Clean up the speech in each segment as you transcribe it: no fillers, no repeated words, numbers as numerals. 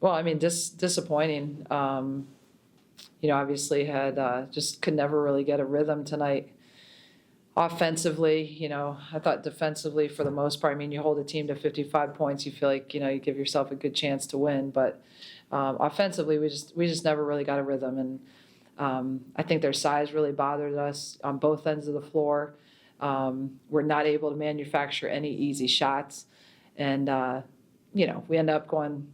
Well, I mean, disappointing. Obviously had just could never really get a rhythm tonight. Offensively, I thought defensively for the most part, I mean, you hold a team to 55 points, you feel like, you give yourself a good chance to win. But offensively, we just never really got a rhythm. And I think their size really bothered us on both ends of the floor. We're not able to manufacture any easy shots. And, we end up going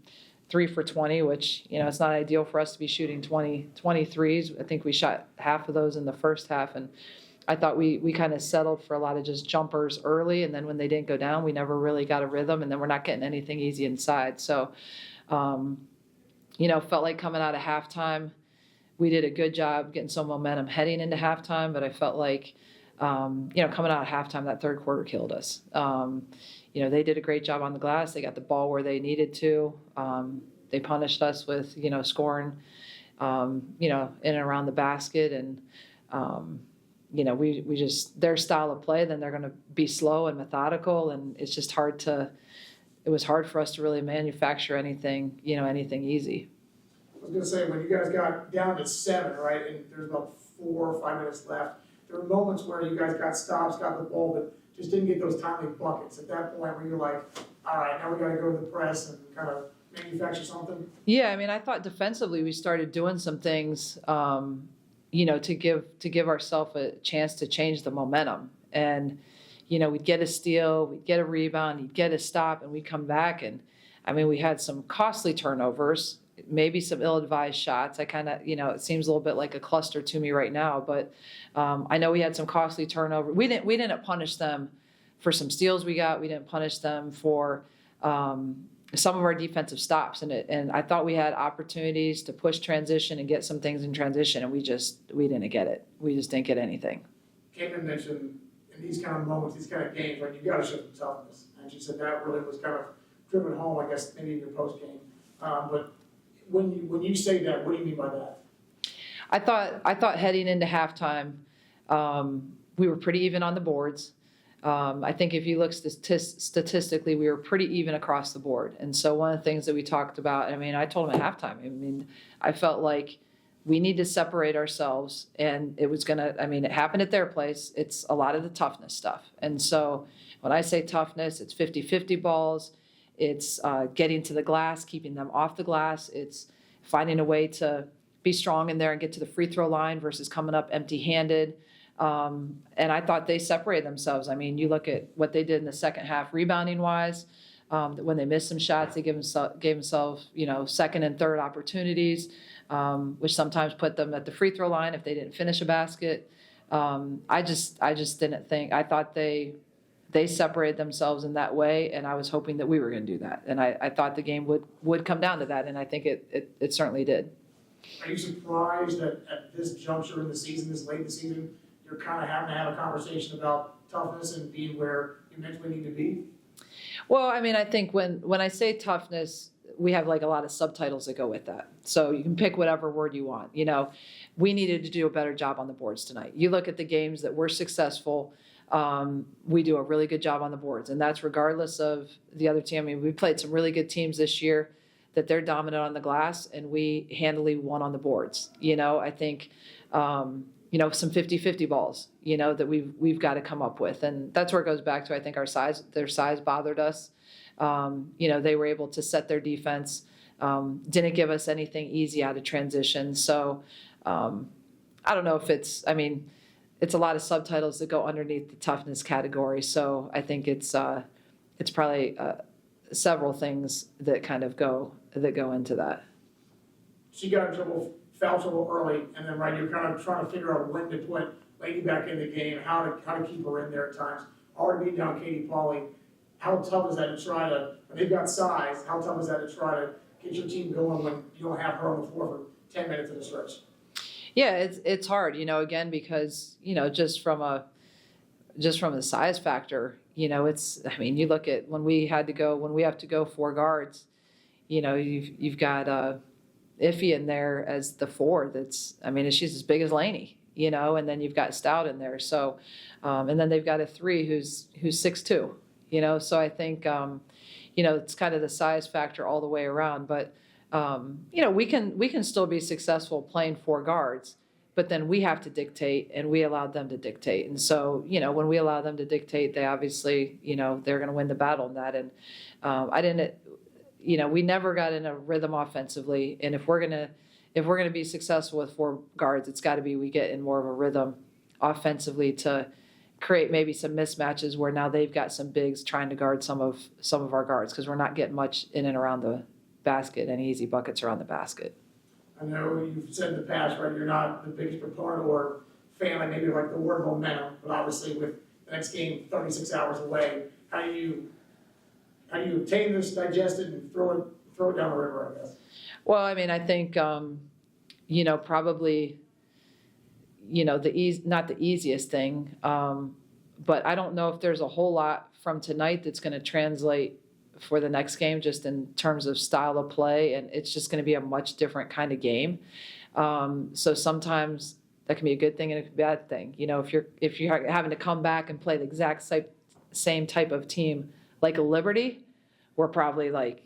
3 for 20, which, it's not ideal for us to be shooting 23s. I think we shot half of those in the first half. And I thought we kind of settled for a lot of just jumpers early. And then when they didn't go down, we never really got a rhythm. And then we're not getting anything easy inside. So, felt like coming out of halftime, we did a good job getting some momentum heading into halftime. But I felt like, coming out of halftime, that third quarter killed us. They did a great job on the glass. They got the ball where they needed to. They punished us with, scoring, in and around the basket. And, we just, their style of play, then they're going to be slow and methodical. And it's just it was hard for us to really manufacture anything easy. I was going to say, when you guys got down to 7, right, and there's about 4 or 5 minutes left, there were moments where you guys got stops, got the ball, but just didn't get those timely buckets. At that point, where you're like, all right, now we got to go to the press and kind of manufacture something? Yeah, I mean, I thought defensively we started doing some things, to give ourselves a chance to change the momentum. And, we'd get a steal, we'd get a rebound, he'd get a stop, and we'd come back. And, I mean, we had some costly turnovers, maybe some ill-advised shots. I kind of, it seems a little bit like a cluster to me right now. But I know we had some costly turnover. We didn't punish them for some steals we got. We didn't punish them for some of our defensive stops. And I thought we had opportunities to push transition and get some things in transition, and we didn't get it. We just didn't get anything. Caitlin mentioned in these kind of moments, these kind of games, right, you got to show some toughness. And she said that really was kind of driven home, I guess, maybe in your post game. But when you say that, what do you mean by that? I thought heading into halftime, we were pretty even on the boards. I think if you look statistically, we were pretty even across the board. And so one of the things that we talked about, I mean, I told them at halftime, I felt like we need to separate ourselves, and it was it happened at their place. It's a lot of the toughness stuff. And so when I say toughness, it's 50-50 balls. It's getting to the glass, keeping them off the glass. It's finding a way to be strong in there and get to the free throw line versus coming up empty-handed. And I thought they separated themselves. I mean, you look at what they did in the second half rebounding-wise. When they missed some shots, they gave themselves, second and third opportunities, which sometimes put them at the free throw line if they didn't finish a basket. I just didn't think. I thought they separated themselves in that way, and I was hoping that we were going to do that. And I thought the game would come down to that, and I think it certainly did. Are you surprised that at this juncture in the season, this late in the season, you're kind of having to have a conversation about toughness and being where you mentally need to be? Well, I mean, I think when I say toughness, we have like a lot of subtitles that go with that. So you can pick whatever word you want. We needed to do a better job on the boards tonight. You look at the games that were successful, we do a really good job on the boards, and that's regardless of the other team. I mean, we played some really good teams this year that they're dominant on the glass, and we handily won on the boards. I think, some 50-50 balls, that we've got to come up with. And that's where it goes back to, I think, their size bothered us. They were able to set their defense, didn't give us anything easy out of transition. So I don't know if it's a lot of subtitles that go underneath the toughness category. So I think it's probably several things that kind of go into that. She got in foul trouble early, and then you're kind of trying to figure out when to put Lady back in the game, how to keep her in there at times. Already beating down Katie Pauly, how tough is that to try to, when they've got size, how tough is that to try to get your team going when you don't have her on the floor for 10 minutes at a stretch? Yeah, it's hard, again, because, just from the size factor, you look at when we have to go 4 guards, you've got Iffy in there as the 4 she's as big as Laney, and then you've got Stout in there. So, and then they've got a 3 who's 6'2", so I think, it's kind of the size factor all the way around. But we can still be successful playing 4 guards, but then we have to dictate, and we allowed them to dictate. And so, when we allow them to dictate, they obviously, they're going to win the battle in that. And we never got in a rhythm offensively. And if we're gonna be successful with 4 guards, it's got to be we get in more of a rhythm offensively to create maybe some mismatches where now they've got some bigs trying to guard some of our guards, because we're not getting much in and around the basket, any easy buckets around the basket. I know you've said in the past, right, you're not the biggest proponent or fan, like maybe like the word momentum, but obviously with the next game 36 hours away, how do you obtain this, digest it, and throw it down the river, I guess? Well, I mean, I think, probably, not the easiest thing, but I don't know if there's a whole lot from tonight that's going to translate for the next game, just in terms of style of play, and it's just going to be a much different kind of game. So sometimes that can be a good thing and a bad thing. If you're having to come back and play the exact same type of team like a Liberty, we're probably like,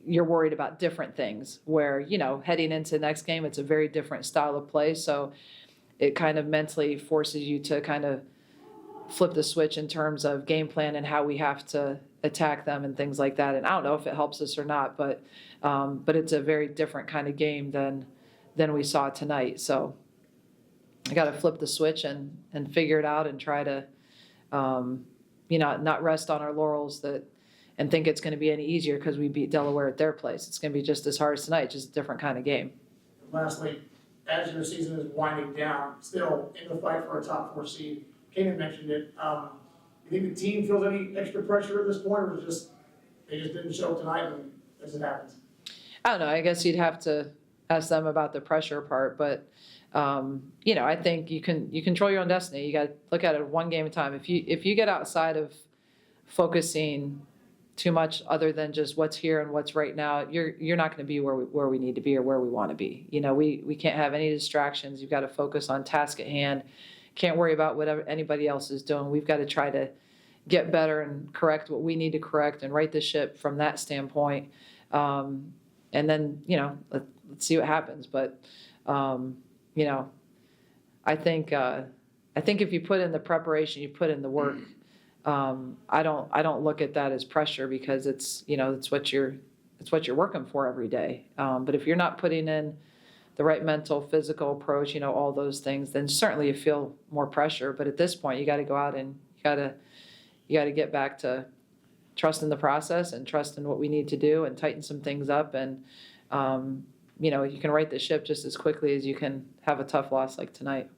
you're worried about different things. Where heading into the next game, it's a very different style of play, so it kind of mentally forces you to kind of flip the switch in terms of game plan and how we have to attack them and things like that. And I don't know if it helps us or not, but it's a very different kind of game than we saw tonight. So I got to flip the switch and figure it out and try to, not rest on our laurels and think it's going to be any easier because we beat Delaware at their place. It's going to be just as hard as tonight, just a different kind of game. Lastly, as your season is winding down, still in the fight for a top 4 seed, Kanan mentioned it. You think the team feels any extra pressure at this point, or they just didn't show up tonight and as it happens? I don't know. I guess you'd have to ask them about the pressure part, but I think you control your own destiny. You got to look at it one game at a time. If you get outside of focusing too much other than just what's here and what's right now, you're not going to be where we need to be or where we want to be. We can't have any distractions. You've got to focus on task at hand. Can't worry about whatever anybody else is doing. We've got to try to get better and correct what we need to correct and right the ship from that standpoint. And then, let's see what happens. But, I think if you put in the preparation, you put in the work, I don't look at that as pressure, because it's what you're working for every day. But if you're not putting in the right mental, physical approach, all those things, then certainly you feel more pressure. But at this point, you got to go out and you got to get back to trusting the process and trusting what we need to do and tighten some things up. And, you can right the ship just as quickly as you can have a tough loss like tonight.